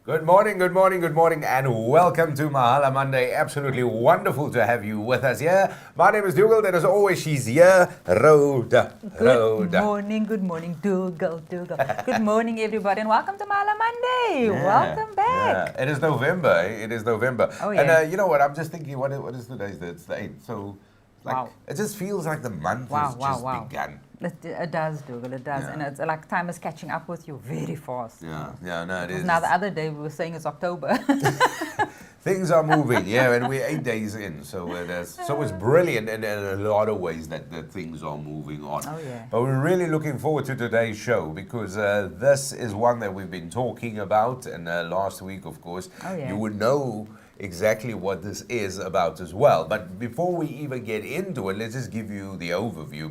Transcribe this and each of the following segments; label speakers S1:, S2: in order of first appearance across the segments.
S1: Good morning, good morning, good morning, and welcome to Mahala Monday. Absolutely wonderful to have you with us here. My name is Dougal, and as always, she's here, Rhoda.
S2: Good morning, Dougal. Good morning, everybody, and welcome to Mahala Monday. Welcome back.
S1: Yeah. It is November. It is November.
S2: Oh, yeah.
S1: And you know what? I'm just thinking, what is today's date? It's the 8th. So,
S2: Wow.
S1: it just feels like the month has just begun.
S2: It does, Dougal, it does.
S1: Yeah.
S2: And it's like time is catching up with you very fast.
S1: Yeah, no, it is.
S2: Now, the other day we were saying it's October.
S1: Things are moving, yeah, and we're 8 days in, so it's brilliant in a lot of ways that things are moving on.
S2: Oh, yeah.
S1: But we're really looking forward to today's show because this is one that we've been talking about, and last week, of course, you would know exactly what this is about as well. But before we even get into it, let's just give you the overview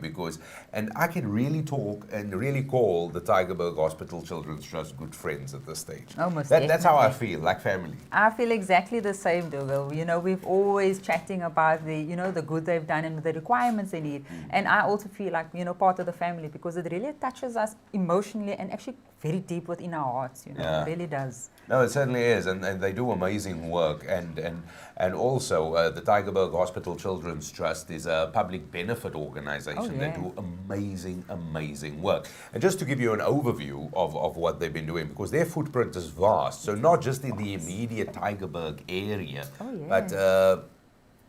S1: and I can really talk and really call the Tygerberg Hospital Children's Trust good friends at this stage. That's how I feel, like family.
S2: I feel exactly the same, Dougal. You know, we've always chatting about the good they've done and the requirements they need. And I also feel like, part of the family because it really touches us emotionally and actually very deep within our hearts, It really does.
S1: No, it certainly is, and they do amazing work, and also the Tygerberg Hospital Children's Trust is a public benefit organization that do amazing work. And just to give you an overview of what they've been doing, because their footprint is vast, so not just in the immediate Tygerberg area, but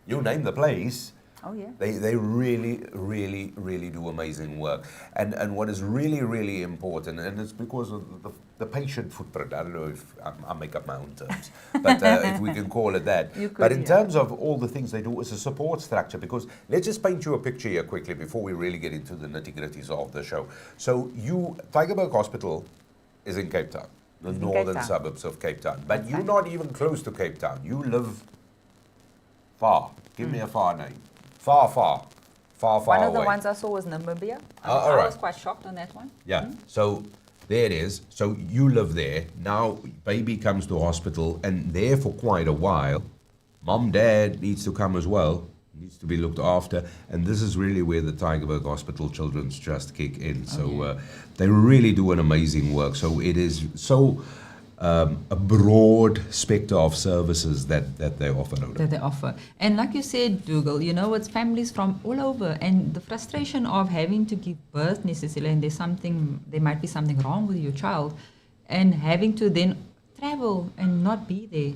S1: you name the place.
S2: Oh, yeah.
S1: They really do amazing work. And what is really important, and it's because of the patient footprint, I don't know if I make up my own terms, but if we can call it that. But in terms of all the things they do, it's a support structure, because let's just paint you a picture here quickly before we really get into the nitty-gritties of the show. So Tygerberg Hospital is in Cape Town, the northern suburbs of Cape Town. But you're not even close to Cape Town. You live far. Give me a far name. Far
S2: One of
S1: away.
S2: the ones I saw was Namibia.
S1: All
S2: I
S1: right.
S2: was quite shocked on that one.
S1: Yeah. So there it is. So you live there. Now baby comes to hospital and there for quite a while. Mom, dad needs to come as well. Needs to be looked after. And this is really where the Tygerberg Hospital Children's Trust kick in. So they really do an amazing work. So it is so a broad spectre of services that they offer.
S2: And like you said, Dougal, it's families from all over, and the frustration of having to give birth necessarily, and there might be something wrong with your child, and having to then travel and not be there.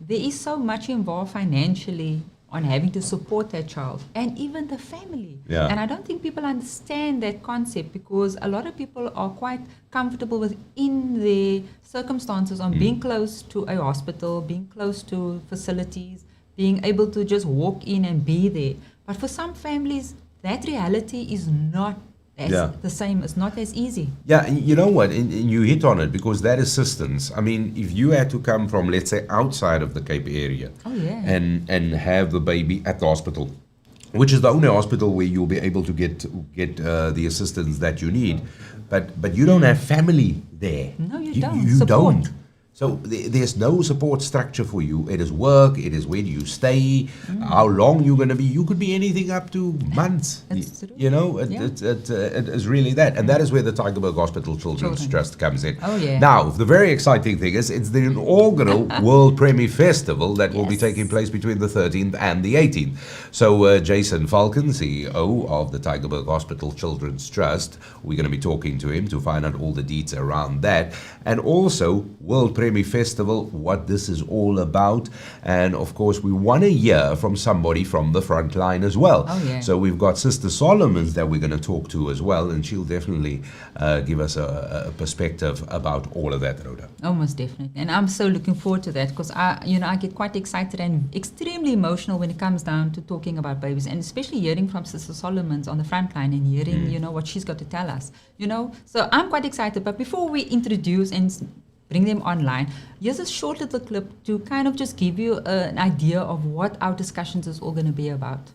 S2: There is so much involved financially on having to support that child and even the family.
S1: Yeah.
S2: And I don't think people understand that concept, because a lot of people are quite comfortable within their circumstances on being close to a hospital, being close to facilities, being able to just walk in and be there. But for some families, that reality is not the same. It's not as easy.
S1: Yeah, you know what? And you hit on it, because that assistance, I mean, if you had to come from, let's say, outside of the Cape area and have the baby at the hospital, which is the only hospital where you'll be able to get the assistance that you need, but you don't have family there.
S2: No, you don't.
S1: You don't. So there's no support structure for you. It is work. It is where do you stay, how long you're going to be. You could be anything up to months.
S2: That's true.
S1: It is really that. And that is where the Tygerberg Hospital Children's Trust comes in.
S2: Oh, yeah.
S1: Now, the very exciting thing is it's the inaugural World Preemie Festival that will be taking place between the 13th and the 18th. So Jason Falcon, CEO of the Tygerberg Hospital Children's Trust, we're going to be talking to him to find out all the details around that. And also World Preemie Festival, what this is all about, and of course we want to hear from somebody from the front line as well. So we've got Sister Solomons that we're going to talk to as well, and she'll definitely give us a perspective about all of that, Rhoda.
S2: Oh, most definitely. And I'm so looking forward to that, because I get quite excited and extremely emotional when it comes down to talking about babies, and especially hearing from Sister Solomons on the front line and hearing what she's got to tell us. So I'm quite excited. But before we introduce and bring them online, here's a short little clip to kind of just give you an idea of what our discussions is all going to be about.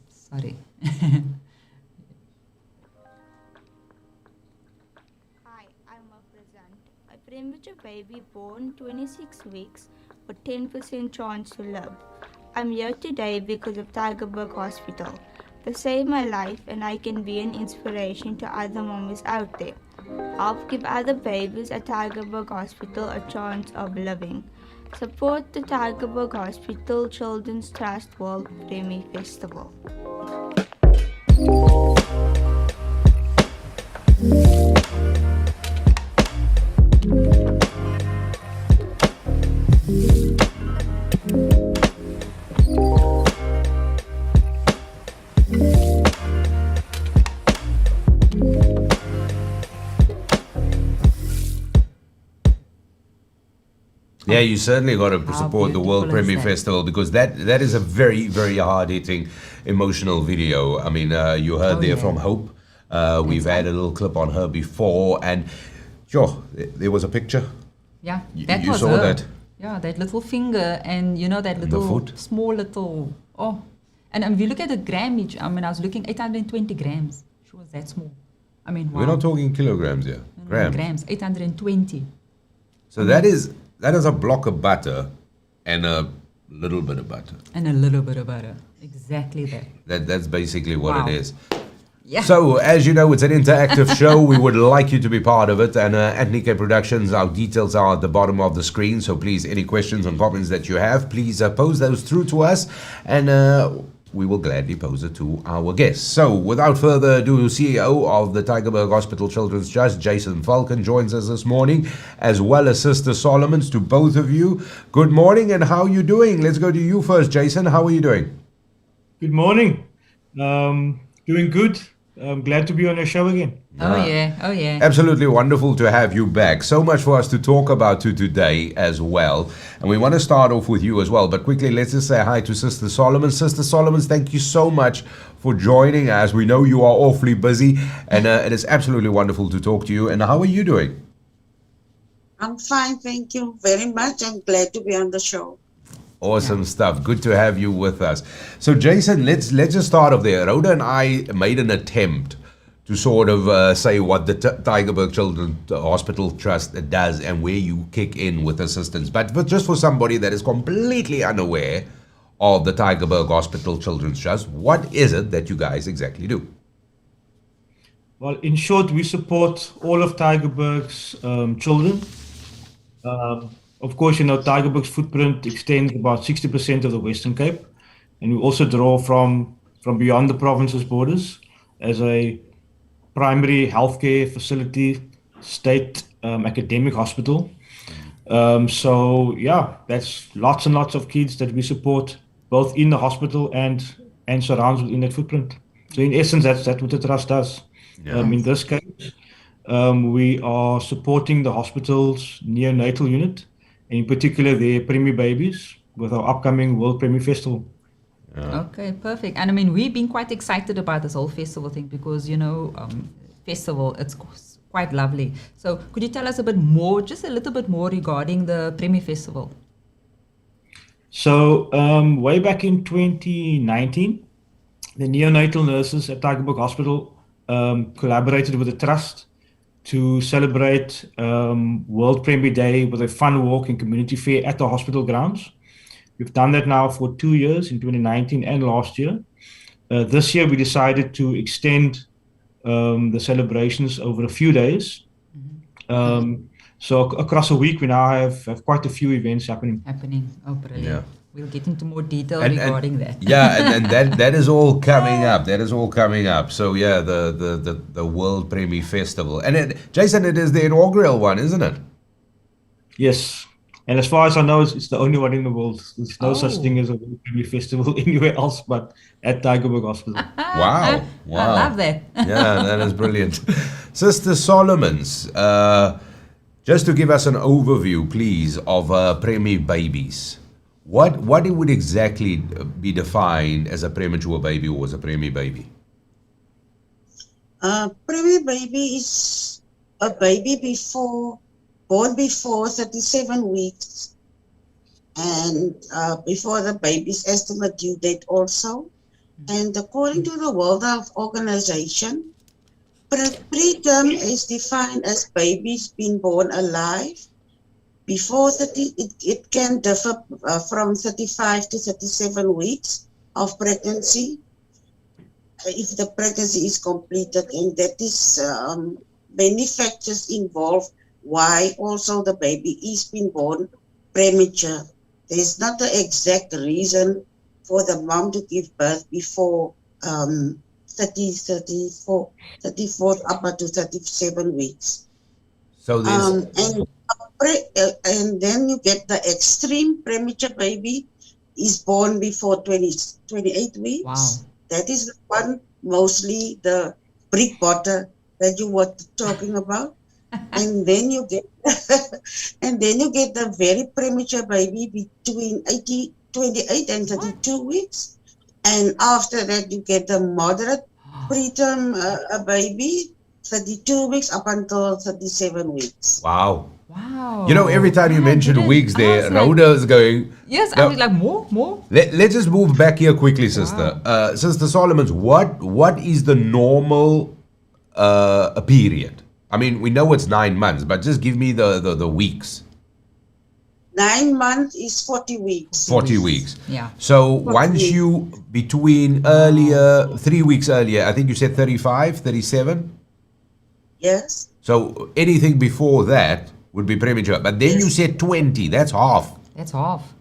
S2: Sorry.
S3: Hi, I'm a present. A premature baby born 26 weeks with 10% chance to live. I'm here today because of Tygerberg Hospital. They saved my life, and I can be an inspiration to other mommies out there. Help give other babies at Tygerberg Hospital a chance of living. Support the Tygerberg Hospital Children's Trust World Preemie Festival.
S1: Yeah, you certainly got to
S2: How
S1: support the World
S2: beautiful is
S1: Preemie
S2: that?
S1: Festival, because that is a very, very hard-hitting, emotional video. I mean, you heard
S2: Oh,
S1: there
S2: yeah.
S1: from Hope. We've
S2: That's
S1: had a little clip on her before, and sure, there was a picture.
S2: Yeah,
S1: You-
S2: that
S1: you
S2: was
S1: saw
S2: her.
S1: that?
S2: Yeah, that little finger and that
S1: And the
S2: little
S1: foot.
S2: small little. Oh, and if you look at the grammage, I mean, I was looking 820 grams. She was that small. I mean, wow.
S1: We're not talking kilograms here,
S2: No, no,
S1: grams.
S2: grams, 820.
S1: So that is a block of butter and a little bit of butter.
S2: And a little bit of butter. Exactly that.
S1: That's basically what
S2: Wow.
S1: it is.
S2: Yeah.
S1: So, as you know, it's an interactive show. We would like you to be part of it. And at Nickay Productions, our details are at the bottom of the screen. So please, any questions and comments that you have, please pose those through to us. And we will gladly pose it to our guests. So, without further ado, CEO of the Tygerberg Hospital Children's Trust, Jason Falcon, joins us this morning, as well as Sister Solomons. To both of you, good morning, and how are you doing? Let's go to you first, Jason. How are you doing?
S4: Good morning. Doing good. I'm glad to be on your show again.
S2: Oh, yeah. Oh, yeah.
S1: Absolutely wonderful to have you back. So much for us to talk about today as well. And we want to start off with you as well. But quickly, let's just say hi to Sister Solomon. Sister Solomon, thank you so much for joining us. We know you are awfully busy, and it is absolutely wonderful to talk to you. And how are you doing?
S5: I'm fine, thank you very much. I'm glad to be on the show.
S1: Awesome stuff. Good to have you with us. So, Jason, let's just start off there. Rhoda and I made an attempt to sort of say what the Tygerberg Children's Hospital Trust does and where you kick in with assistance. But just for somebody that is completely unaware of the Tygerberg Hospital Children's Trust, what is it that you guys exactly do?
S4: Well, in short, we support all of Tygerberg's children. Of course, Tygerberg's footprint extends about 60% of the Western Cape, and we also draw from beyond the province's borders as a primary healthcare facility, state academic hospital. So yeah, that's lots and lots of kids that we support both in the hospital and surrounds within that footprint. So in essence, that's what the trust does. In this case, we are supporting the hospital's neonatal unit, and in particular their preemie babies, with our upcoming World Preemie Festival.
S2: Okay, perfect. And I mean, we've been quite excited about this whole festival thing because, festival, it's quite lovely. So could you tell us just a little bit more regarding the Preemie Festival?
S4: So way back in 2019, the neonatal nurses at Tygerberg Hospital collaborated with the trust to celebrate World Preemie Day with a fun walk and community fair at the hospital grounds. We've done that now for 2 years, in 2019 and last year. This year we decided to extend the celebrations over a few days. So across a week we now have quite a few events happening.
S2: Oh, brilliant.
S1: Yeah.
S2: We'll get into more detail
S1: And-
S2: regarding that.
S1: Yeah, and that is all coming up. That is all coming up. So yeah, the World Preemie Festival. And Jason, it is the inaugural one, isn't it?
S4: Yes. And as far as I know, it's the only one in the world. There's no such
S2: Oh.
S4: thing as a World Preemie Festival anywhere else but at Tygerberg Hospital.
S1: Wow. Wow.
S2: I love that.
S1: Yeah, that is brilliant. Sister Solomons, just to give us an overview, please, of preemie babies. What would exactly be defined as a premature baby or as a preemie baby?
S5: Preemie baby is a baby born before 37 weeks and before the baby's estimate due date also. And according to the World Health Organization, preterm is defined as babies being born alive before 30. It can differ from 35 to 37 weeks of pregnancy if the pregnancy is completed, and that is many factors involved why also the baby is being born premature. There's not the exact reason for the mom to give birth before 30, 34, 34 up to 37 weeks.
S1: So there's
S5: And then you get the extreme premature baby is born before 28 weeks.
S2: Wow.
S5: That is the one, mostly the brick butter that you were talking about. And then you get the very premature baby between 28 and 32 weeks. And after that you get the moderate preterm baby, 32 weeks up until 37 weeks.
S1: wow.
S2: Wow.
S1: You know, every time you
S2: I
S1: mention
S2: didn't-
S1: weeks
S2: I
S1: there,
S2: was like-
S1: Rhoda is going.
S2: Yes,
S1: No.
S2: I was like, more?
S1: Let's just move back here quickly, sister. Sister Solomons, what is the normal period? I mean, we know it's 9 months, but just give me the weeks.
S5: 9 months is 40 weeks.
S1: 40 weeks.
S2: Yeah.
S1: So once
S5: weeks.
S1: you, between earlier, 3 weeks earlier, I think you said 35, 37?
S5: Yes.
S1: So anything before that would be premature. But then you said 20, that's half.
S2: That's half.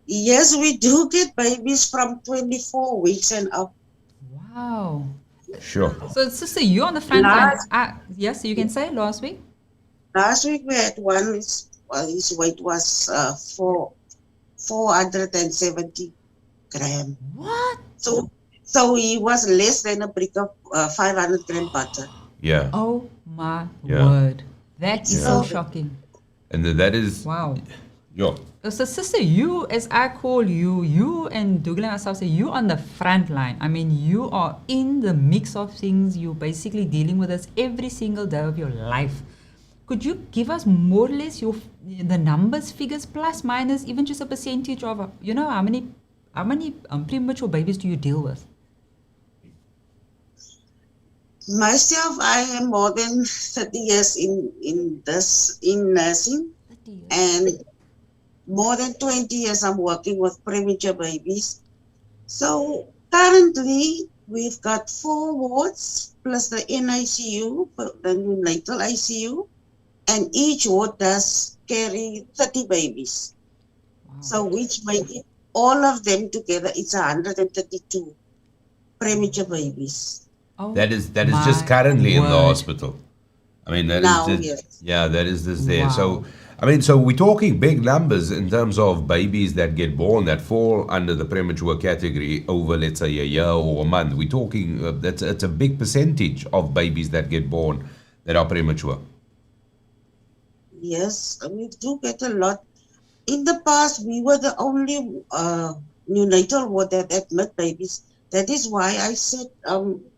S5: Yes, we do get babies from 24 weeks and up.
S2: Wow.
S1: Sure.
S2: So, sister, you on the front line.
S5: Last-
S2: Yes, you can say last week.
S5: Last week we had one, his weight was 470 grams.
S2: What?
S5: So he was less than a brick of 500 gram butter.
S1: Yeah.
S2: Oh my
S1: Yeah.
S2: word. That is so
S5: Yeah.
S2: shocking.
S1: And then that is,
S2: Wow.
S1: yeah.
S2: So, sister, you, as I call you and Douglas and myself say, you on the front line. I mean, you are in the mix of things. You're basically dealing with this every single day of your life. Could you give us more or less the numbers, figures, plus, minus, even just a percentage of, how many premature babies do you deal with?
S5: Myself, I am more than 30 years in nursing,
S2: 30 years.
S5: and more than 20 years I'm working with premature babies. So currently we've got 4 wards plus the NICU, the neonatal ICU, and each ward does carry 30 babies.
S2: Wow.
S5: So which make it, all of them together, it's 132 premature babies.
S2: Oh,
S1: That is
S2: my
S1: just currently in the
S2: word.
S1: hospital. I mean, that is
S5: Now,
S1: just,
S5: yes.
S1: yeah, that is this there.
S2: Wow.
S1: So, I mean, so we're talking big numbers in terms of babies that get born that fall under the premature category over, let's say, a year or a month. We're talking, it's a big percentage of babies that get born that are premature.
S5: Yes, we do get a lot. In the past, we were the only neonatal ward that admit babies. That is why I said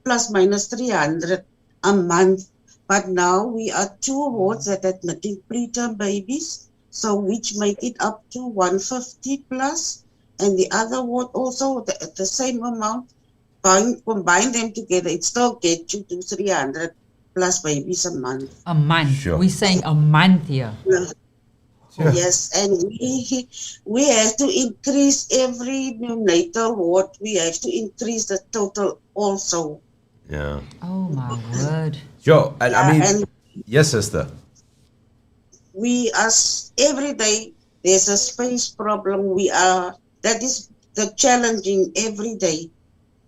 S5: plus minus 300 a month. But now we are 2 wards that admitting preterm babies, so which make it up to 150 plus, and the other ward also the same amount. Combine them together, it still gets you to 300 plus babies a month.
S2: A month.
S1: Sure.
S2: We're saying a month here.
S1: Yeah.
S5: Yes, and we have to increase every neonatal ward. We have to increase the total also.
S1: Yeah.
S2: Oh my word.
S1: Sure. And I mean,
S5: and
S1: yes, sister.
S5: we as every day there's a space problem. That is the challenging every day.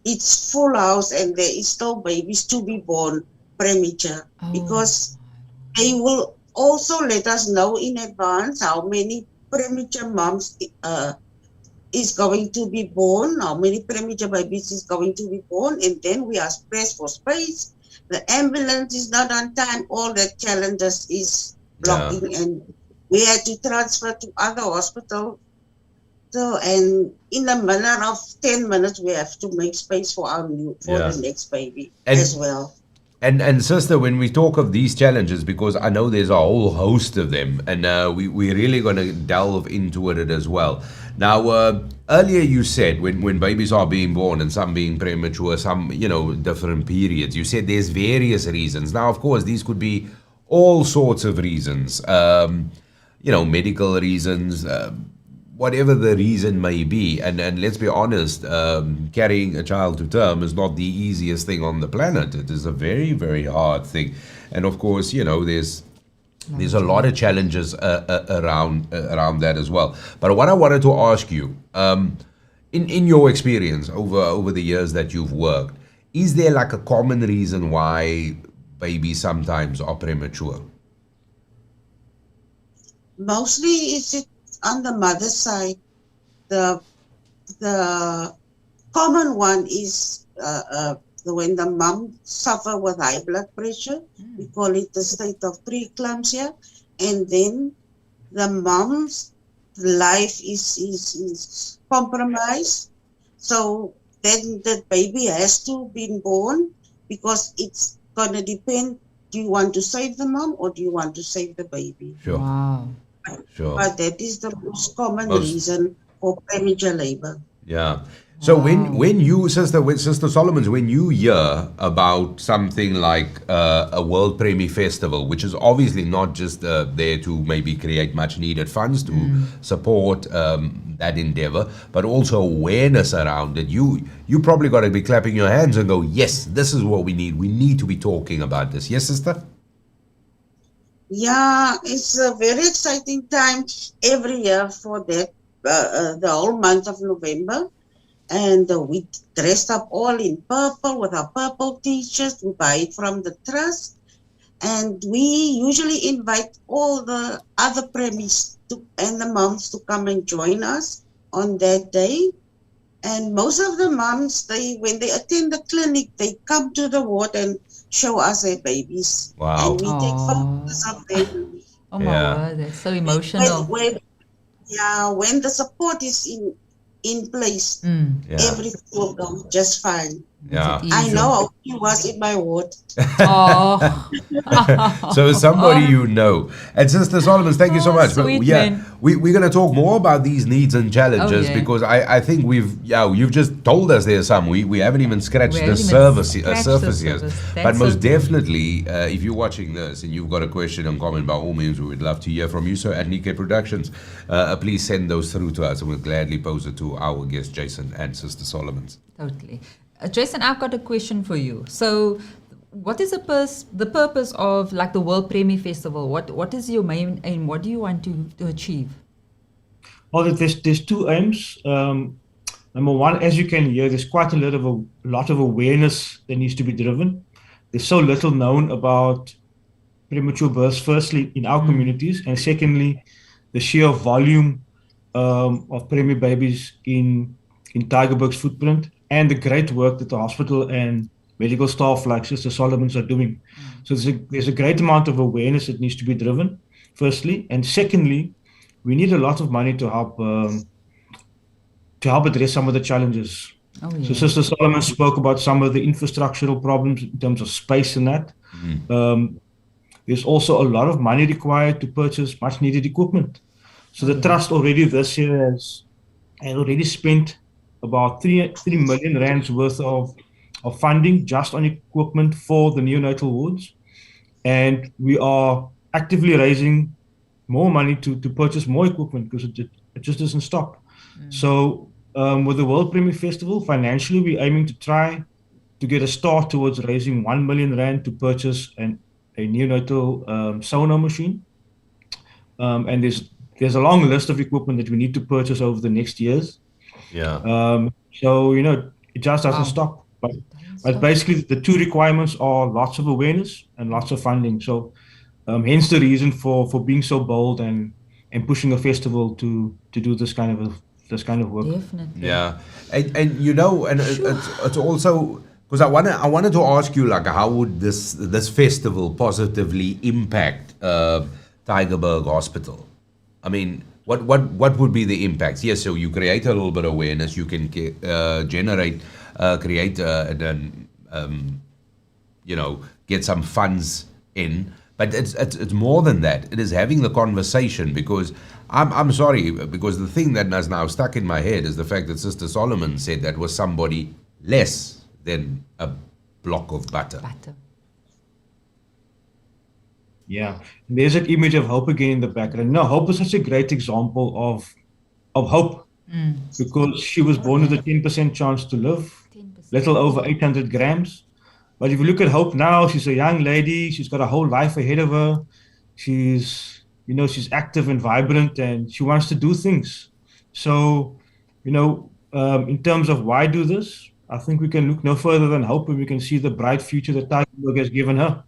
S5: It's full house and there is still babies to be born premature
S2: Oh.
S5: because they will also let us know in advance how many premature moms is going to be born, how many premature babies is going to be born, and then we are pressed for space. The ambulance is not on time, all the challenges is blocking, and we had to transfer to other hospital. So, and in a matter of 10 minutes, we have to make space for
S1: Yeah.
S5: the next baby
S1: And-
S5: as well.
S1: And sister, when we talk of these challenges, because I know there's a whole host of them, and we're really going to delve into it as well. Now, earlier you said when babies are being born and some being premature, some, different periods, you said there's various reasons. Now, of course, these could be all sorts of reasons, medical reasons, whatever the reason may be, and let's be honest, carrying a child to term is not the easiest thing on the planet. It is a very, very hard thing. And of course, there's a lot of challenges around that as well. But what I wanted to ask you, in your experience over the years that you've worked, is there like a common reason why babies sometimes are premature?
S5: Mostly is it on the mother's side. The common one is when the mom suffer with high blood pressure. We call it the state of preeclampsia, and then the mom's life is compromised. So then the baby has to be born, because it's gonna depend. Do you want to save the mom or do you want to save the baby?
S1: Sure.
S2: Wow.
S1: Sure.
S5: But that is the most common reason for premature labor.
S1: Yeah. So when you, Sister Solomons, when you hear about something like a World Preemie Festival, which is obviously not just there to maybe create much needed funds to support that endeavor, but also awareness around it, you probably got to be clapping your hands and go, yes, this is what we need. We need to be talking about this. Yes, sister?
S5: Yeah, it's a very exciting time every year for that, the whole month of November. And we dressed up all in purple with our purple t-shirts. We buy it from the trust. And we usually invite all the other preemies and the moms to come and join us on that day. And most of the moms, when they attend the clinic, they come to the ward and show us their babies.
S1: Wow.
S5: And we take photos of them.
S2: Oh my word, that's so emotional.
S5: When the support is in place, everything will go just fine.
S1: Yeah.
S5: I know how he was in my ward.
S2: Oh.
S1: So somebody you know. And Sister Solomons, thank you so much.
S2: Sweet
S1: we're going to talk more about these needs and challenges because I think you've just told us there's some. We haven't even scratched the surface yet. But most definitely, if you're watching this and you've got a question and comment, by all means, we would love to hear from you. So at Nickay Productions, please send those through to us and we'll gladly pose it to our guest, Jason and Sister Solomons.
S2: Totally. Jason, I've got a question for you. So, what is the purpose of like the World Preemie Festival? What is your main aim? What do you want to achieve?
S4: Well, there's two aims. Number one, as you can hear, there's quite a lot of awareness that needs to be driven. There's so little known about premature births, firstly, in our communities, and secondly, the sheer volume of preemie babies in Tygerberg's footprint, and the great work that the hospital and medical staff like Sister Solomons are doing. So there's a great amount of awareness that needs to be driven, firstly. And secondly, we need a lot of money to help address some of the challenges. Oh, yeah. So Sister Solomon spoke about some of the infrastructural problems in terms of space and that. There's also a lot of money required to purchase much needed equipment. So the trust already this year has already spent about 3 million rands worth of funding just on equipment for the neonatal wards. And we are actively raising more money to purchase more equipment because it just doesn't stop. So with the World Preemie Festival, financially, we're aiming to try to get a start towards raising 1 million rand to purchase a neonatal sonar machine. And there's a long list of equipment that we need to purchase over the next years.
S1: Yeah.
S4: So, it just doesn't stop. But basically, the two requirements are lots of awareness and lots of funding. So, hence the reason for being so bold and pushing a festival to do this kind of work.
S2: Definitely.
S1: Yeah, and it's also because I wanted to ask you, like, how would this festival positively impact Tygerberg Hospital? I mean, what would be the impacts? Yes, so you create a little bit of awareness, you can get some funds in, but it's more than that. It is having the conversation, because I'm sorry, because the thing that has now stuck in my head is the fact that Sister Solomon said that was somebody less than a block of butter. Yeah,
S4: and there's an image of Hope again in the background. No, Hope is such a great example of hope,
S2: Mm.
S4: because she was born with a 10% chance to live,
S2: 10%.
S4: little over 800 grams. But if you look at Hope now, she's a young lady. She's got a whole life ahead of her. She's active and vibrant, and she wants to do things. So, in terms of why do this, I think we can look no further than Hope, and we can see the bright future that Tygerberg has given her.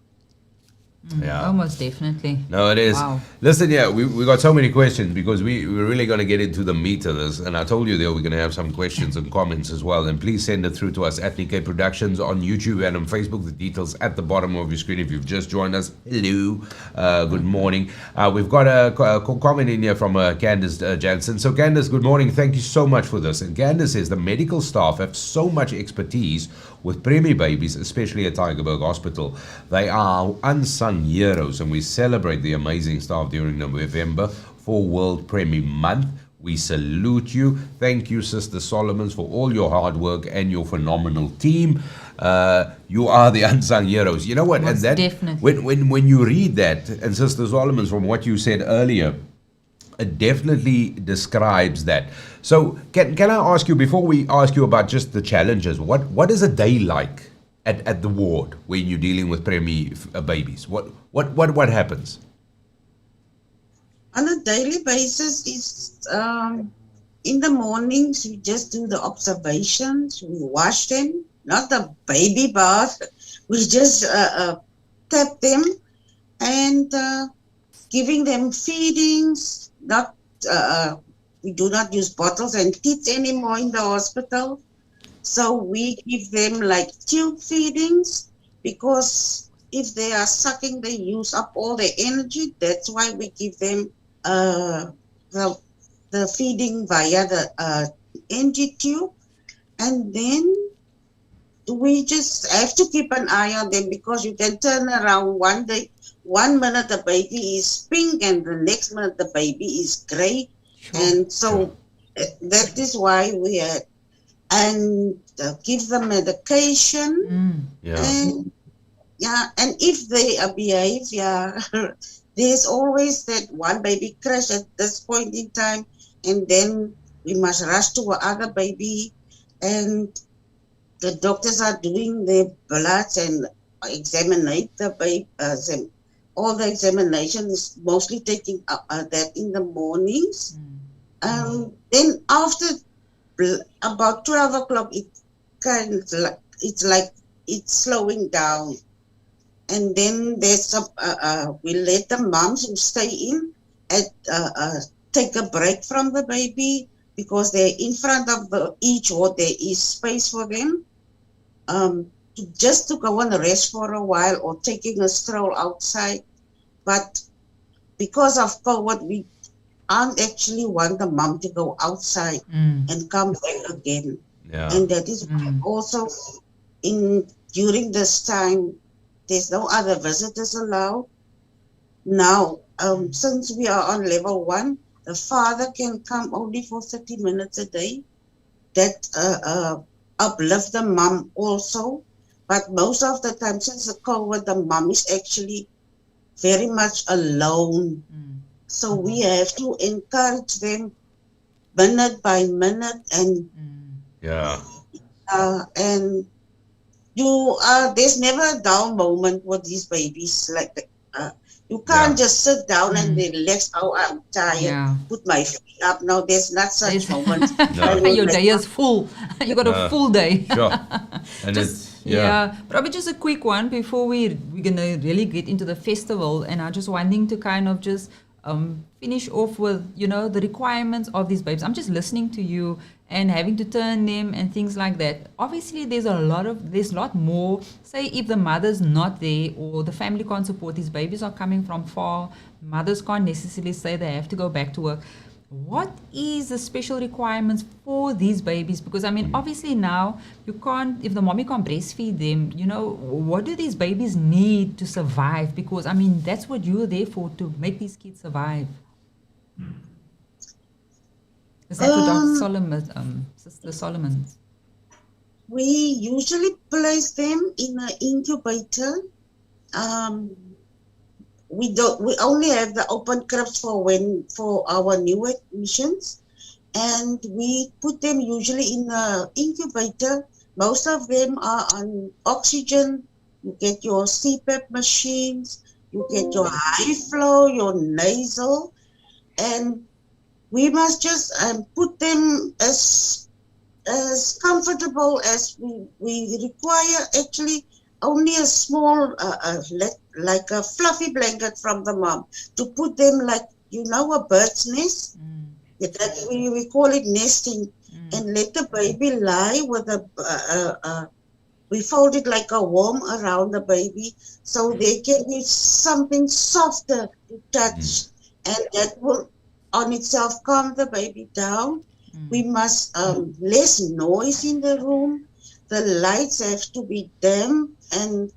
S1: Yeah.
S2: Oh, most definitely.
S1: No, it is.
S2: Wow.
S1: Listen, yeah, we got so many questions because we're really going to get into the meat of this. And I told you there we're going to have some questions and comments as well. And please send it through to us at Nickay Productions on YouTube and on Facebook. The details at the bottom of your screen. If you've just joined us, hello, good morning. We've got a comment in here from Candace Jansen. So Candace, good morning. Thank you so much for this. And Candace says the medical staff have so much expertise with preemie babies, especially at Tygerberg Hospital. They are unsung heroes, and we celebrate the amazing staff during November for World Preemie Month. We salute you. Thank you, Sister Solomons, for all your hard work and your phenomenal team. You are the unsung heroes. You know what?
S2: Most
S1: and that
S2: definitely.
S1: when you read that, and Sister Solomons, from what you said earlier, it definitely describes that. So can I ask you, before we ask you about just the challenges, what is a day like at the ward when you're dealing with preemie babies? What happens?
S5: On a daily basis, it's in the mornings we just do the observations. We wash them, not the baby bath. We just tap them and giving them feedings. Not we do not use bottles and teats anymore in the hospital. So we give them like tube feedings, because if they are sucking, they use up all their energy. That's why we give them the feeding via the NG tube. And then we just have to keep an eye on them, because you can turn around one day, 1 minute the baby is pink and the next minute the baby is gray. And so that is why we had and give them medication. And and if they behave, there's always that one baby crash at this point in time, and then we must rush to another baby, and the doctors are doing their bloods and examine the baby. All the examinations, mostly taking that in the mornings. Then after about 12 o'clock, it's like it's slowing down. And then there's some, we let the moms who stay in take a break from the baby, because they're in front of each ward. There is space for them just to go and rest for a while or taking a stroll outside. But because of COVID, we aren't actually want the mom to go outside and come back again. And that is also during this time, there's no other visitors allowed. Now, since we are on level 1, the father can come only for 30 minutes a day. That uplift the mom also. But most of the time, since the COVID, the mom is actually very much alone. So we have to encourage them minute by minute, and and there's never a down moment with these babies. Like you can't just sit down and relax. Oh, I'm tired. Put my feet up. No, there's not such moments.
S2: Your day is full. You got a full day.
S1: Sure. And
S2: Probably just a quick one before we're gonna really get into the festival, and I'm just wanting to kind of just finish off with the requirements of these babies. I'm just listening to you and having to turn them and things like that. Obviously, there's a lot more. Say if the mother's not there or the family can't support, these babies are coming from far. Mothers can't necessarily say they have to go back to work. What is the special requirements for these babies? Because obviously now you can't, if the mommy can't breastfeed them, what do these babies need to survive? Because that's what you're there for, to make these kids survive. Is that what Dr. Solomon, Sister Solomon?
S5: We usually place them in an incubator. We only have the open cribs for our new admissions, and we put them usually in an incubator. Most of them are on oxygen. You get your CPAP machines, you get your high flow, your nasal, and we must just put them as comfortable as we require. Actually, only a small, like a fluffy blanket from the mom to put them like, a bird's nest. That we call it nesting, and let the baby lie with we fold it like a worm around the baby so there can be something softer to touch, and that will on itself calm the baby down. We must less noise in the room. The lights have to be dim, and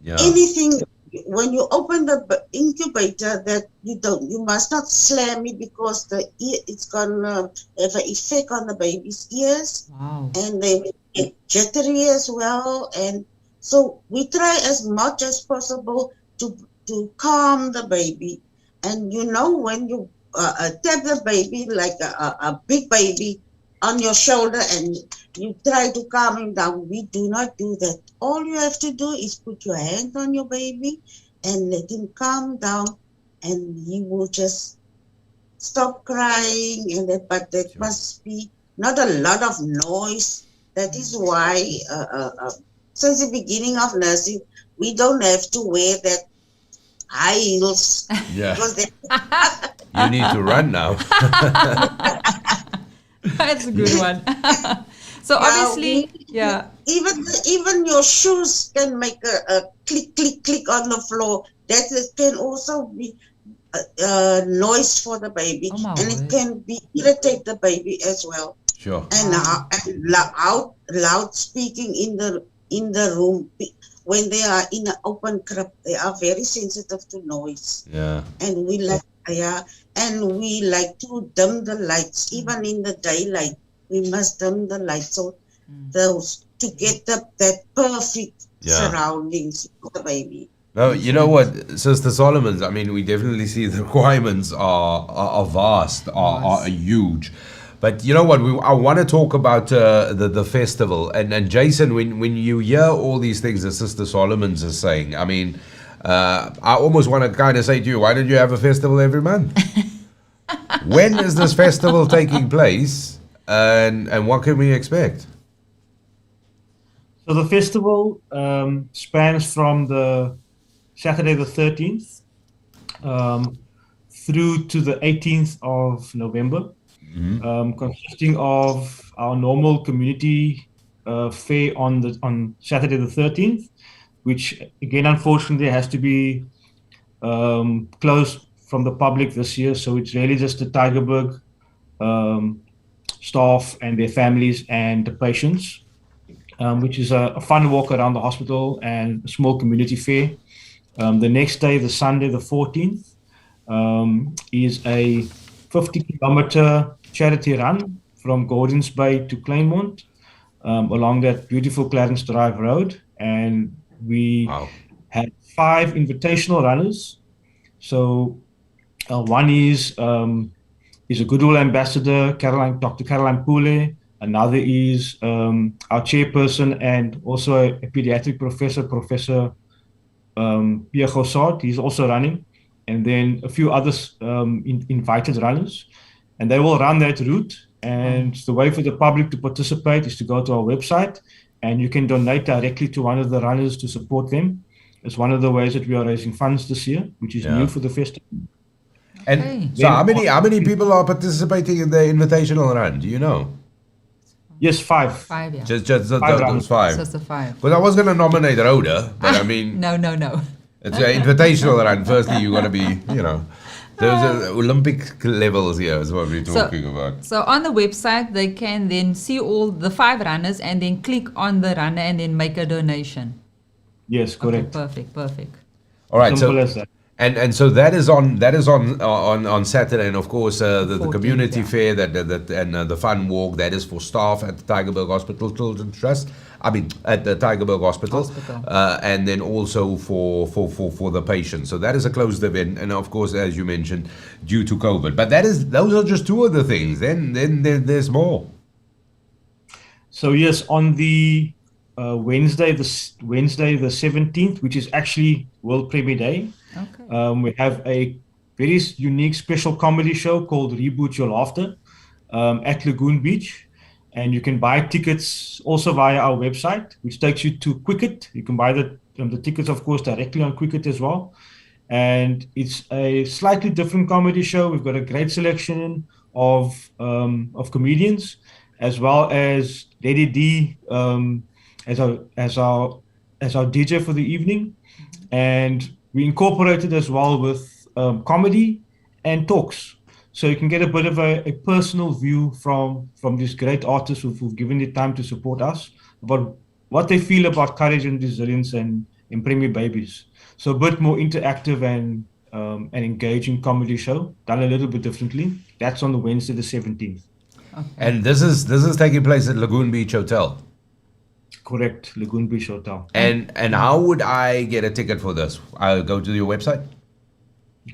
S5: anything when you open the incubator that you must not slam it, because it's gonna have an effect on the baby's ears.
S2: Wow.
S5: And they get jittery as well, and so we try as much as possible to calm the baby. And when you tap the baby like a big baby on your shoulder and you try to calm him down, we do not do that. All you have to do is put your hand on your baby and let him calm down, and he will just stop crying. But there must be not a lot of noise. That is why since the beginning of nursing, we don't have to wear that high heels.
S1: Yeah.
S5: Because
S1: You need to run now.
S2: That's a good one. So obviously,
S5: even your shoes can make a click, click, click on the floor. That can also be noise for the baby, and it can irritate the baby as well.
S1: Sure.
S5: And loud speaking in the room when they are in an open crib, they are very sensitive to noise.
S1: Yeah.
S5: And we like to dim the lights even in the daylight. We must dim the lights so to get that perfect surroundings for the baby.
S1: No, you know what, Sister Solomon's, I mean, we definitely see the requirements are vast, are huge. But you know what, I want to talk about the festival. And Jason, when you hear all these things that Sister Solomon's is saying, I mean, I almost want to kind of say to you, why don't you have a festival every month? When is this festival taking place, and what can we expect?
S4: So the festival spans from the Saturday the 13th through to the 18th of November, consisting of our normal community fair on Saturday the 13th, which again unfortunately has to be closed from the public this year. So it's really just the Tygerberg staff and their families and the patients, which is a fun walk around the hospital and a small community fair. The next day, the Sunday, the 14th, is a 50-kilometer charity run from Gordons Bay to Claremont along that beautiful Clarence Drive Road. And we had 5 invitational runners. So one is a Goodwill ambassador, Dr. Caroline Pule. Another is our chairperson and also a pediatric professor, Professor Pierre Gossard. He's also running. And then a few others invited runners. And they will run that route. And the way for the public to participate is to go to our website, and you can donate directly to one of the runners to support them. It's one of the ways that we are raising funds this year, which is new for the festival.
S1: And so how many people are participating in the invitational run? Do you know?
S4: Yes, 5.
S2: 5, yeah.
S1: Just those 5.
S2: Just the 5.
S1: Because I was going to nominate Rhoda, but I mean...
S2: No.
S1: It's an invitational run. Firstly, you got to be, those are Olympic levels here is what we're talking about.
S2: So on the website, they can then see all the 5 runners and then click on the runner and then make a donation.
S4: Yes, correct.
S2: Okay, perfect.
S1: All right,
S4: Simple as that.
S1: And so that is on Saturday, and of course the
S2: 14th,
S1: community
S2: yeah.
S1: fair that and the fun walk that is for staff at the Tygerberg Hospital Children's Trust. I mean at the Tygerberg Hospital. And then also for the patients. So that is a closed event, and of course, as you mentioned, due to COVID. But those are just two of the things. Then there's more.
S4: So yes, on the Wednesday the 17th, which is actually World Preemie Day, we have a very unique special comedy show called Reboot Your Laughter at Lagoon Beach. And you can buy tickets also via our website, which takes you to Quicket. You can buy the tickets, of course, directly on Quicket as well. And it's a slightly different comedy show. We've got a great selection of comedians, as well as Lady D as our DJ for the evening. And we incorporated as well with comedy and talks. So you can get a bit of a personal view from these great artists who've given the time to support us about what they feel about courage and resilience and preemie babies. So a bit more interactive and an engaging comedy show, done a little bit differently. That's on the Wednesday the 17th.
S1: And this is taking place at Lagoon Beach Hotel.
S4: Correct, Lagoon Beach Hotel.
S1: And how would I get a ticket for this? I'll go to your website.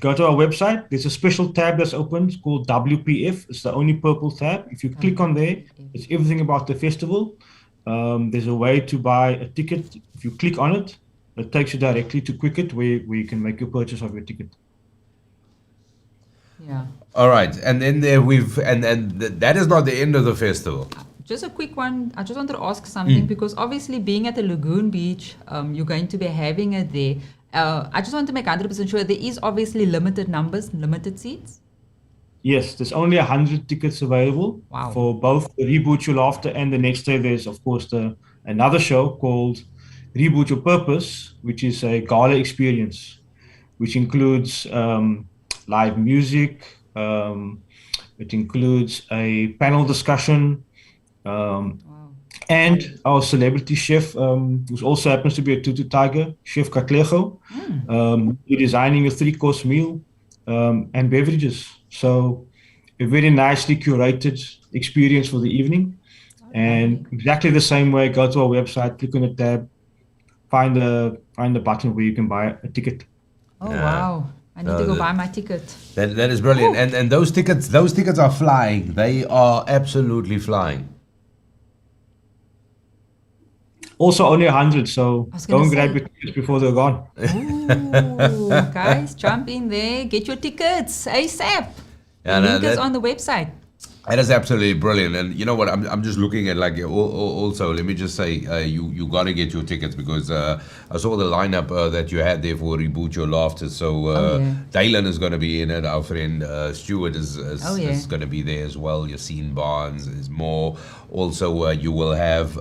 S4: Go to our website. There's a special tab that's open. It's called WPF. It's the only purple tab. If you click on there, it's everything about the festival. There's a way to buy a ticket. If you click on it, it takes you directly to Quicket, where you can make your purchase of your ticket.
S2: Yeah.
S1: All right, and then there that is not the end of the festival.
S2: Just a quick one. I just wanted to ask something because obviously being at the Lagoon Beach, you're going to be having it there. I just want to make 100% sure there is obviously limited numbers, limited seats.
S4: Yes, there's only 100 tickets available for both the Reboot Your Laughter, and the next day there's of course another show called Reboot Your Purpose, which is a gala experience, which includes live music. It includes a panel discussion. And our celebrity chef, who also happens to be a Tutu Tiger, Chef Katlego, we're designing a 3-course meal and beverages. So a very nicely curated experience for the evening. And exactly the same way, go to our website, click on the tab, find the button where you can buy a ticket.
S2: Oh, wow. I need to go buy my ticket.
S1: That is brilliant. And those tickets are flying. They are absolutely flying.
S4: Also only 100, so go and grab your tickets before they're gone.
S2: Ooh, guys, jump in there, get your tickets ASAP. The link is on the website.
S1: That is absolutely brilliant. And you know what? I'm just looking at like also. Let me just say, you got to get your tickets because I saw the lineup that you had there for Reboot Your Laughter. So Dylan is going to be in it. Our friend Stuart is going to be there as well. Yassine Barnes is more. Also, you will have.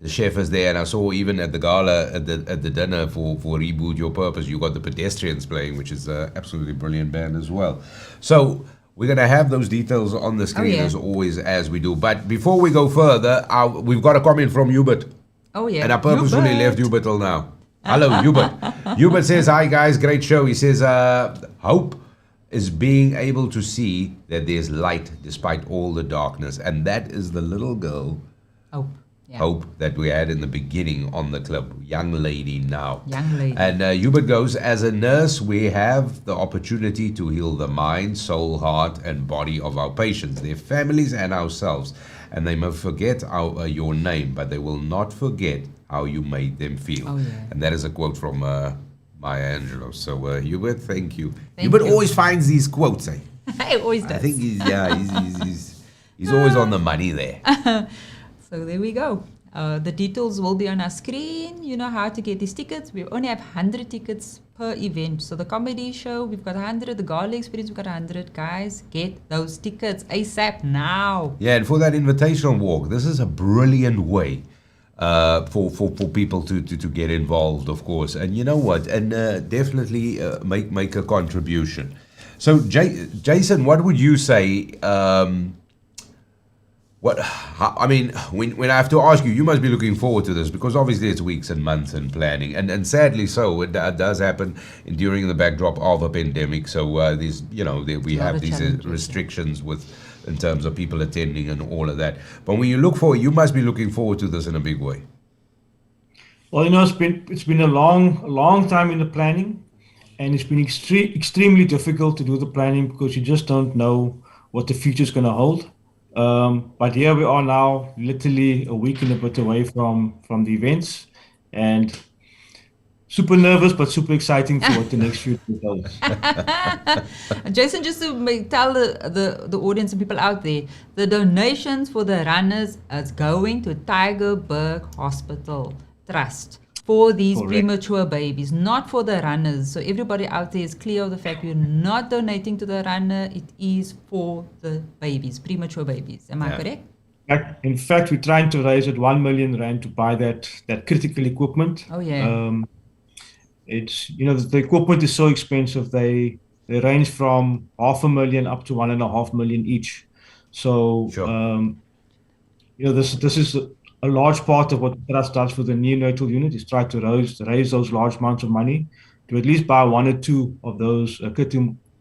S1: The chef is there, and I saw even at the gala at the dinner for Reboot Your Purpose, you got the Pedestrians playing, which is an absolutely brilliant band as well. So we're going to have those details on the screen as always as we do. But before we go further, we've got a comment from Hubert.
S2: Oh yeah.
S1: And I purposefully left Hubert till now. Hello, Hubert. Hubert says, "Hi guys, great show." He says, "Hope is being able to see that there's light despite all the darkness, and that is the little girl."
S2: Hope.
S1: Hope that we had in the beginning on the club, young lady now.
S2: Young lady.
S1: And Hubert goes, as a nurse, we have the opportunity to heal the mind, soul, heart, and body of our patients, their families, and ourselves. And they may forget your name, but they will not forget how you made them feel.
S2: Oh, yeah.
S1: And that is a quote from Maya Angelou. So Hubert, thank you. Hubert always finds these quotes. Eh?
S2: He always does.
S1: I think he's always on the money there.
S2: So there we go. The details will be on our screen. You know how to get these tickets. We only have 100 tickets per event. So the comedy show, we've got 100. The gala experience, we've got 100. Guys, get those tickets ASAP now.
S1: Yeah, and for that invitational walk, this is a brilliant way for people to get involved, of course. And you know what? And definitely make a contribution. So, Jason, what would you say... I mean, when I have to ask you, you must be looking forward to this because obviously it's weeks and months and planning, and sadly so, it does happen during the backdrop of a pandemic. So these, we have these restrictions in terms of people attending and all of that. But when you must be looking forward to this in a big way.
S4: Well, it's been a long time in the planning, and it's been extremely difficult to do the planning because you just don't know what the future is going to hold. But here we are now, literally a week and a bit away from the events, and super nervous but super exciting for what the next few days holds.
S2: Jason, just to tell the audience and people out there, the donations for the runners is going to Tygerberg Hospital Trust for these
S4: Correct.
S2: premature babies, not for the runners. So everybody out there is clear of the fact you're not donating to the runner. It is for the babies, premature babies. Am I correct?
S4: In fact, we're trying to raise at 1 million rand to buy that critical equipment.
S2: Oh yeah.
S4: It's the equipment is so expensive. They range from 500,000 up to 1.5 million each. So
S1: Sure.
S4: this is a large part of what the trust does for the neonatal unit is try to raise those large amounts of money to at least buy one or two of those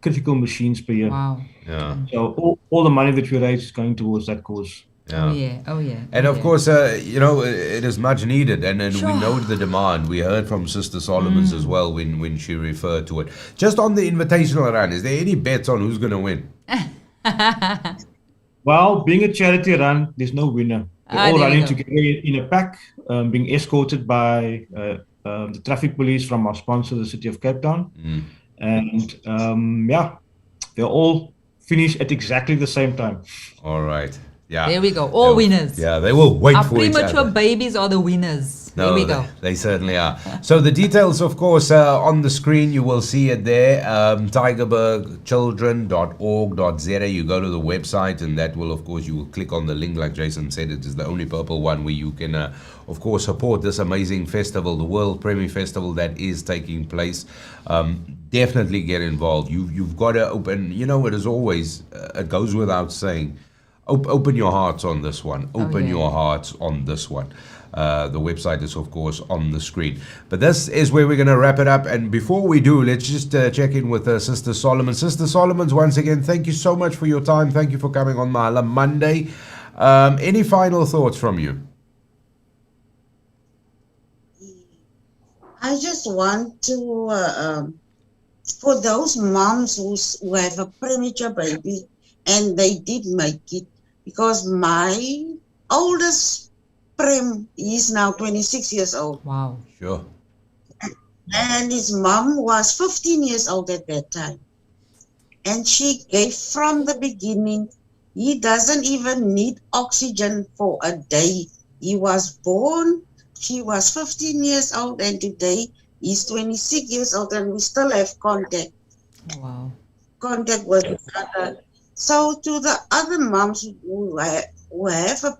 S4: critical machines per year.
S2: Wow.
S1: Yeah.
S4: So all the money that we raise is going towards that cause.
S1: Yeah.
S2: Oh yeah.
S1: And of course, it is much needed, and
S2: Sure.
S1: we know the demand. We heard from Sister Solomon's as well when she referred to it. Just on the invitational run, is there any bets on who's going to win?
S4: Well, being a charity run, there's no winner. They're all
S2: there you
S4: running
S2: go.
S4: together in a pack, being escorted by the traffic police from our sponsor, the City of Cape Town. And they'll all finish at exactly the same time.
S1: All right. Yeah.
S2: There we go. All winners.
S1: Yeah, they will wait
S2: Our
S1: for each
S2: premature
S1: other.
S2: babies are the winners. There
S1: No,
S2: we go.
S1: They certainly are. So the details, of course, on the screen, you will see it there, tygerbergchildren.org.za. You go to the website, and that will, of course, you will click on the link, like Jason said. It is the only purple one where you can, of course, support this amazing festival, the World Preemie Festival that is taking place. Definitely get involved. You've got to open, it is always, it goes without saying, open your hearts on this one. Open your hearts on this one. The website is, of course, on the screen. But this is where we're going to wrap it up. And before we do, let's just check in with Sister Solomon. Sister Solomon's, once again, thank you so much for your time. Thank you for coming on Mahala Monday. Any final thoughts from you?
S5: I just want to, for those moms who have a premature baby and they did make it, because my oldest Prem is now 26 years old.
S2: Wow.
S1: Sure.
S5: And his mom was 15 years old at that time. And she gave from the beginning. He doesn't even need oxygen for a day. He was born, she was 15 years old, and today he's 26 years old, and we still have contact
S2: Wow.
S5: with each other. So to the other moms who have a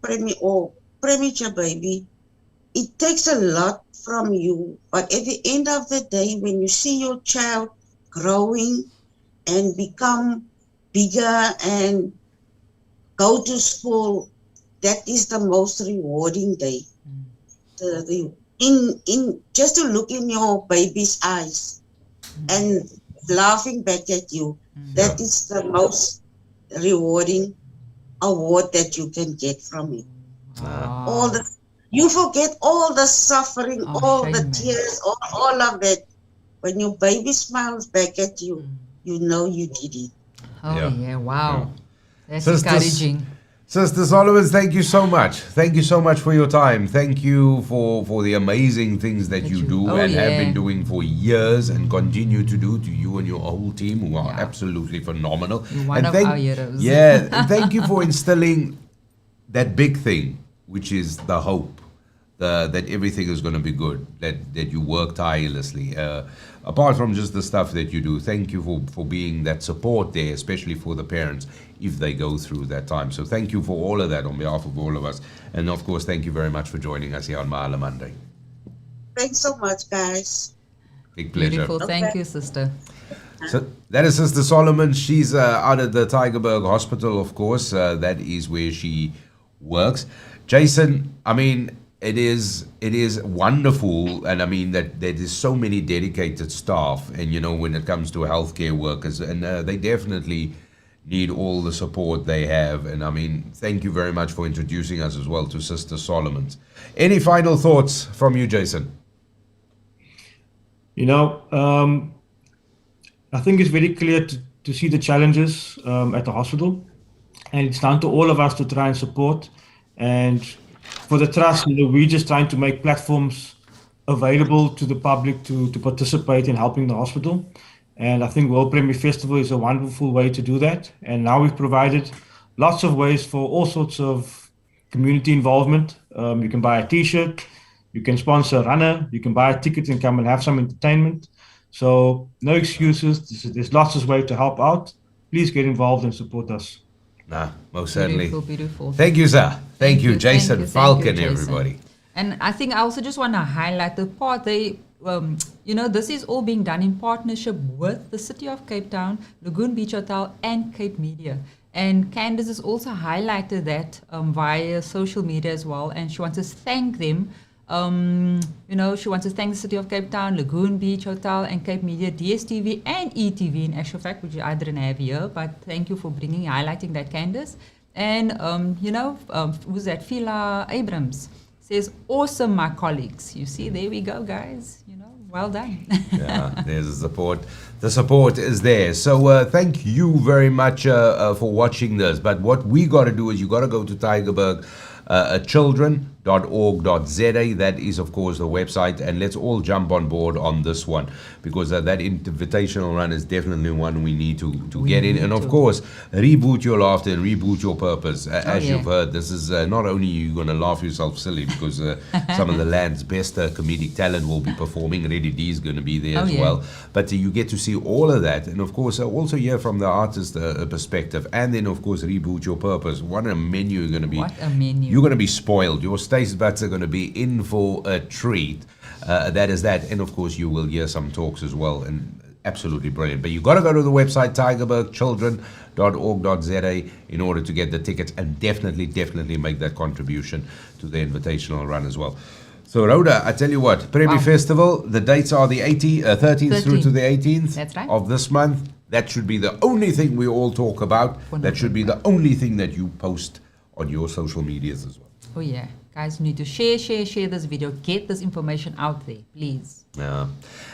S5: premature baby, it takes a lot from you. But at the end of the day, when you see your child growing and become bigger and go to school, that is the most rewarding day. Just to look in your baby's eyes and laughing back at you, that is the most rewarding award that you can get from it.
S2: Wow.
S5: You forget all the suffering, all
S2: shame,
S5: the
S2: man.
S5: tears, all of that. When your baby smiles back at you, you know you did it.
S2: Oh
S1: Yeah.
S2: yeah. Wow. That's
S1: Sisters-
S2: encouraging.
S1: Sister Solomon, thank you so much. Thank you so much for your time. Thank you for the amazing things that you do and have been doing for years and continue to do, to you and your whole team, who are absolutely phenomenal.
S2: You're one of our heroes.
S1: Yeah, and thank you for instilling that big thing, which is the hope that everything is going to be good, that you work tirelessly. Apart from just the stuff that you do, thank you for being that support there, especially for the parents if they go through that time. So thank you for all of that on behalf of all of us. And of course, thank you very much for joining us here on Mahala Monday.
S5: Thanks so much, guys.
S1: Big pleasure.
S2: Beautiful. Thank you, sister.
S1: So that is Sister Solomon. She's out at the Tygerberg Hospital, of course. That is where she works. Jason, I mean, it is wonderful, and I mean that there is so many dedicated staff, and when it comes to healthcare workers, and they definitely need all the support they have. And I mean, thank you very much for introducing us as well to Sister Solomon's. Any final thoughts from you, Jason?
S4: I think it's very clear to see the challenges at the hospital, and it's down to all of us to try and support. And for the trust, we're just trying to make platforms available to the public to participate in helping the hospital. And I think World Preemie Festival is a wonderful way to do that. And now we've provided lots of ways for all sorts of community involvement. You can buy a t-shirt, you can sponsor a runner, you can buy a ticket and come and have some entertainment. So no excuses. There's lots of ways to help out. Please get involved and support us.
S1: Most certainly.
S2: Beautiful.
S1: Thank you, sir. Thank you, Jason
S2: Thank you,
S1: Falcon,
S2: Jason.
S1: everybody.
S2: And I think I also just want to highlight the part this is all being done in partnership with the City of Cape Town, Lagoon Beach Hotel, and Cape Media. And Candace has also highlighted that via social media as well, and she wants to thank them. She wants to thank the City of Cape Town, Lagoon Beach Hotel, and Cape Media, DSTV, and ETV in actual fact, which I didn't have here, but thank you for highlighting that, Candace. And, who's that? Fila Abrams says, awesome, my colleagues. You see, there we go, guys. Well done.
S1: Yeah, there's the support. The support is there. So thank you very much for watching this. But what we got to do is you got to go to Tygerberg children.org.za. That is, of course, the website, and let's all jump on board on this one, because that invitational run is definitely one we need to get in. And of course, reboot your laughter and reboot your purpose. As you've heard, this is not only you going to laugh yourself silly, because some of the land's best comedic talent will be performing. Reddy D is going to be there as well, but you get to see all of that, and of course also hear from the artist perspective, and then of course reboot your purpose. What a menu you're going to be.
S2: What a menu.
S1: You're going to be spoiled. Your taste buds are going to be in for a treat. That is that. And of course, you will hear some talks as well. And absolutely brilliant. But you've got to go to the website, tygerbergchildren.org.za, in order to get the tickets, and definitely make that contribution to the invitational run as well. So, Rhoda, I tell you what, Preemie Festival, the dates are the 13th through to the 18th of this month. That should be the only thing we all talk about. That should be the only thing that you post on your social medias as well.
S2: Oh yeah, guys, you need to share this video, get this information out there, please.
S1: Yeah.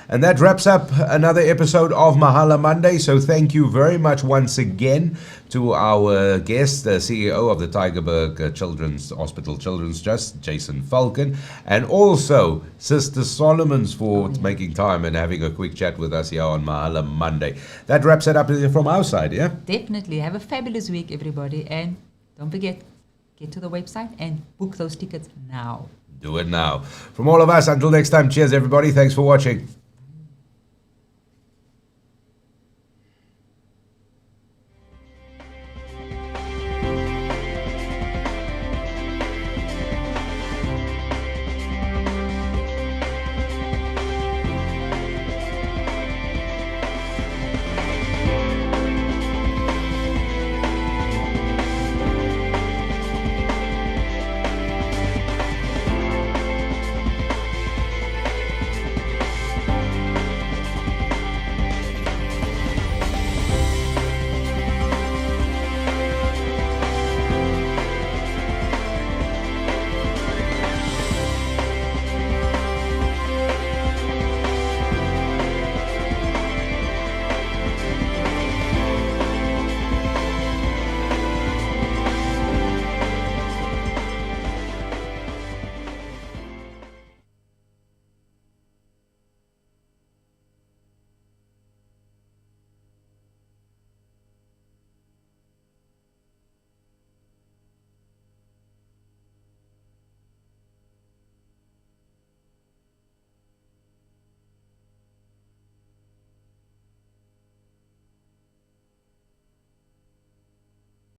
S1: And that wraps up another episode of Mahala Monday. So thank you very much once again to our guest, the CEO of the Tygerberg Children's Hospital Children's Trust, Jason Falcon, and also Sister Solomon's for making time and having a quick chat with us here on Mahala Monday. That wraps it up from our side, yeah?
S2: Definitely. Have a fabulous week, everybody, and don't forget, get to the website and book those tickets now.
S1: Do it now. From all of us, until next time, cheers, everybody. Thanks for watching.